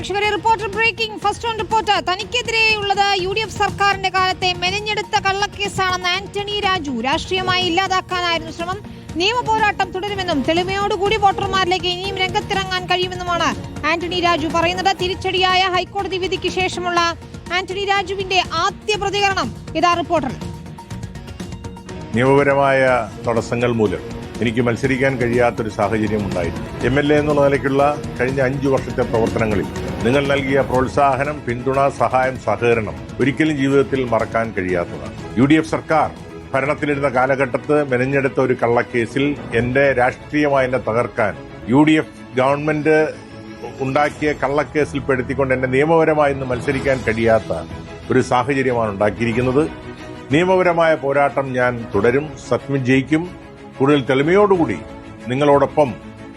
Reporter breaking first on reporter. തനിക്കെതിരെയുള്ളത് UDF സർക്കാരിന്റെ കാലത്തെ മെനഞ്ഞെടുത്ത കള്ളക്കേസാണെന്ന് ആന്റണി രാജു. രാഷ്ട്രീയമായി ഇല്ലാതാക്കാനായിരുന്നു ശ്രമം. നിയമ പോരാട്ടം തുടരുമെന്നും തെളിമയോടുകൂടി വോട്ടർമാരിലേക്ക് ഇനിയും രംഗത്തിറങ്ങാൻ കഴിയുമെന്നുമാണ് ആന്റണി രാജു പറയുന്നത്. തിരിച്ചടിയായ ഹൈക്കോടതി വിധിക്ക് ശേഷമുള്ള ആന്റണി രാജുവിന്റെ ആദ്യ പ്രതികരണം ഇതാ റിപ്പോർട്ടർ. നിയമപരമായ തടസ്സങ്ങൾ മൂലം എനിക്ക് മത്സരിക്കാൻ കഴിയാത്തൊരു സാഹചര്യം ഉണ്ടായിരുന്നു. MLA എന്നുള്ള നിലയ്ക്കുള്ള കഴിഞ്ഞ 5 വർഷത്തെ പ്രവർത്തനങ്ങളിൽ നിങ്ങൾ നൽകിയ പ്രോത്സാഹനം, പിന്തുണ, സഹായം, സഹകരണം ഒരിക്കലും ജീവിതത്തിൽ മറക്കാൻ കഴിയാത്തതാണ്. UDF സർക്കാർ ഭരണത്തിലിരുന്ന കാലഘട്ടത്ത് മെനഞ്ഞെടുത്ത ഒരു കള്ളക്കേസിൽ എന്റെ രാഷ്ട്രീയമായി എന്നെ തകർക്കാൻ UDF ഗവൺമെന്റ് ഉണ്ടാക്കിയ കള്ളക്കേസിൽ പെടുത്തിക്കൊണ്ട് എന്നെ നിയമപരമായി ഇന്ന് മത്സരിക്കാൻ കഴിയാത്ത ഒരു സാഹചര്യമാണ് ഉണ്ടാക്കിയിരിക്കുന്നത്. നിയമപരമായ പോരാട്ടം ഞാൻ തുടരും, സത്യം ജയിക്കും. കൂടുതൽ തെളിമയോടുകൂടി നിങ്ങളോടൊപ്പം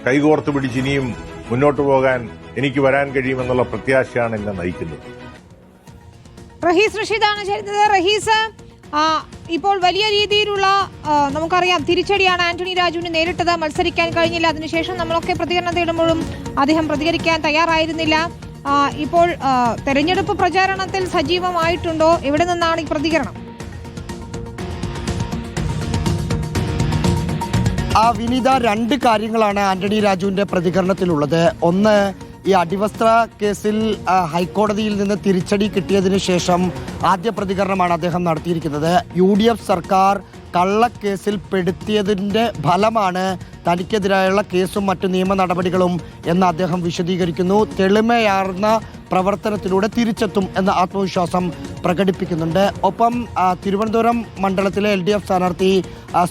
കൈകോർത്ത് പിടിച്ച് ഇനിയും മുന്നോട്ട് പോകാൻ എനിക്ക് വരാൻ കഴിയുമെന്നുള്ള പ്രത്യാശയാണ് എന്നെ നയിക്കുന്നത്. റഹീസ് റഷീദാണ് ചേരുന്നത്. റഹീസ്, ഇപ്പോൾ വലിയ രീതിയിലുള്ള നമുക്കറിയാം തിരിച്ചടിയാണ് ആന്റണി രാജുവിന് നേരിട്ടത്. മത്സരിക്കാൻ കഴിഞ്ഞില്ല. അതിനുശേഷം നമ്മളൊക്കെ പ്രതികരണം തേടുമ്പോഴും അദ്ദേഹം പ്രതികരിക്കാൻ തയ്യാറായിരുന്നില്ല. ഇപ്പോൾ തെരഞ്ഞെടുപ്പ് പ്രചാരണത്തിൽ സജീവമായിട്ടുണ്ടോ? എവിടെ നിന്നാണ് ഈ പ്രതികരണം? വിനീത, 2 കാര്യങ്ങളാണ് ആന്റണി രാജുവിന്റെ പ്രതികരണത്തിലുള്ളത്. ഒന്ന്, ഈ അടിവസ്ത്ര കേസിൽ ഹൈക്കോടതിയിൽ നിന്ന് തിരിച്ചടി കിട്ടിയതിനു ശേഷം ആദ്യ പ്രതികരണമാണ് അദ്ദേഹം നടത്തിയിരിക്കുന്നത്. UDF സർക്കാർ കള്ളക്കേസിൽ പെടുത്തിയതിൻ്റെ ഫലമാണ് തനിക്കെതിരായുള്ള കേസും മറ്റു നിയമ നടപടികളും എന്ന് അദ്ദേഹം വിശദീകരിക്കുന്നു. തെളിമയാർന്ന പ്രവർത്തനത്തിലൂടെ തിരിച്ചെത്തും എന്ന ആത്മവിശ്വാസം പ്രകടിപ്പിക്കുന്നുണ്ട്. ഒപ്പം തിരുവനന്തപുരം മണ്ഡലത്തിലെ LDF സ്ഥാനാർത്ഥി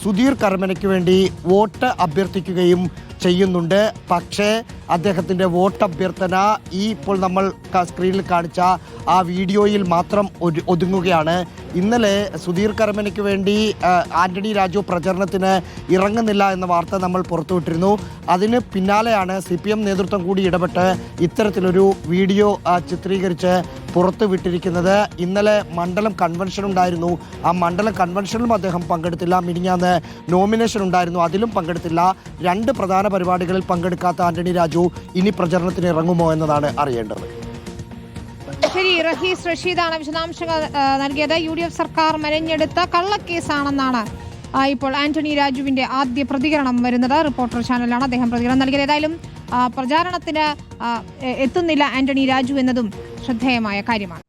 സുധീർ കർമ്മനയ്ക്ക് വേണ്ടി വോട്ട് അഭ്യർത്ഥിക്കുകയും ചെയ്യുന്നുണ്ട്. പക്ഷേ അദ്ദേഹത്തിൻ്റെ വോട്ട് അഭ്യർത്ഥന ഇപ്പോൾ നമ്മൾ സ്ക്രീനിൽ കാണിച്ച ആ വീഡിയോയിൽ മാത്രം ഒതുങ്ങുകയാണ്. ഇന്നലെ സുധീർ കർമ്മനയ്ക്ക് വേണ്ടി ആന്റണി രാജു പ്രചരണത്തിന് ഇറങ്ങുന്നില്ല എന്ന വാർത്ത നമ്മൾ പുറത്തുവിട്ടിരുന്നു. അതിന് പിന്നാലെയാണ് CPM നേതൃത്വം കൂടി ഇടപെട്ട് ഇത്തരത്തിലൊരു വീഡിയോ ചിത്രീകരിച്ച് പുറത്തുവിട്ടിരിക്കുന്നത്. ഇന്നലെ മണ്ഡലം കൺവെൻഷൻ ഉണ്ടായിരുന്നു. ആ മണ്ഡലം കൺവെൻഷനിലും അദ്ദേഹം പങ്കെടുത്തില്ല. മിനിഞ്ഞാന്ന് നോമിനേഷൻ ഉണ്ടായിരുന്നു, അതിലും പങ്കെടുത്തില്ല. 2 പ്രധാന പരിപാടികളിൽ പങ്കെടുക്കാത്ത ആന്റണി രാജു ഇനി പ്രചരണത്തിന് ഇറങ്ങുമോ എന്നതാണ് അറിയേണ്ടത്. ശരി, റഹീസ് റഷീദാണ് വിശദാംശങ്ങൾ നൽകിയത്. UDF സർക്കാർ മെനഞ്ഞെടുത്ത കള്ളക്കേസാണെന്നാണ് ഇപ്പോൾ ആന്റണി രാജുവിന്റെ ആദ്യ പ്രതികരണം വരുന്നത്. റിപ്പോർട്ടർ ചാനലാണ് അദ്ദേഹം പ്രതികരണം നൽകിയത്. ഏതായാലും പ്രചാരണത്തിന് എത്തുന്നില്ല ആന്റണി രാജു എന്നതും ശ്രദ്ധേയമായ കാര്യമാണ്.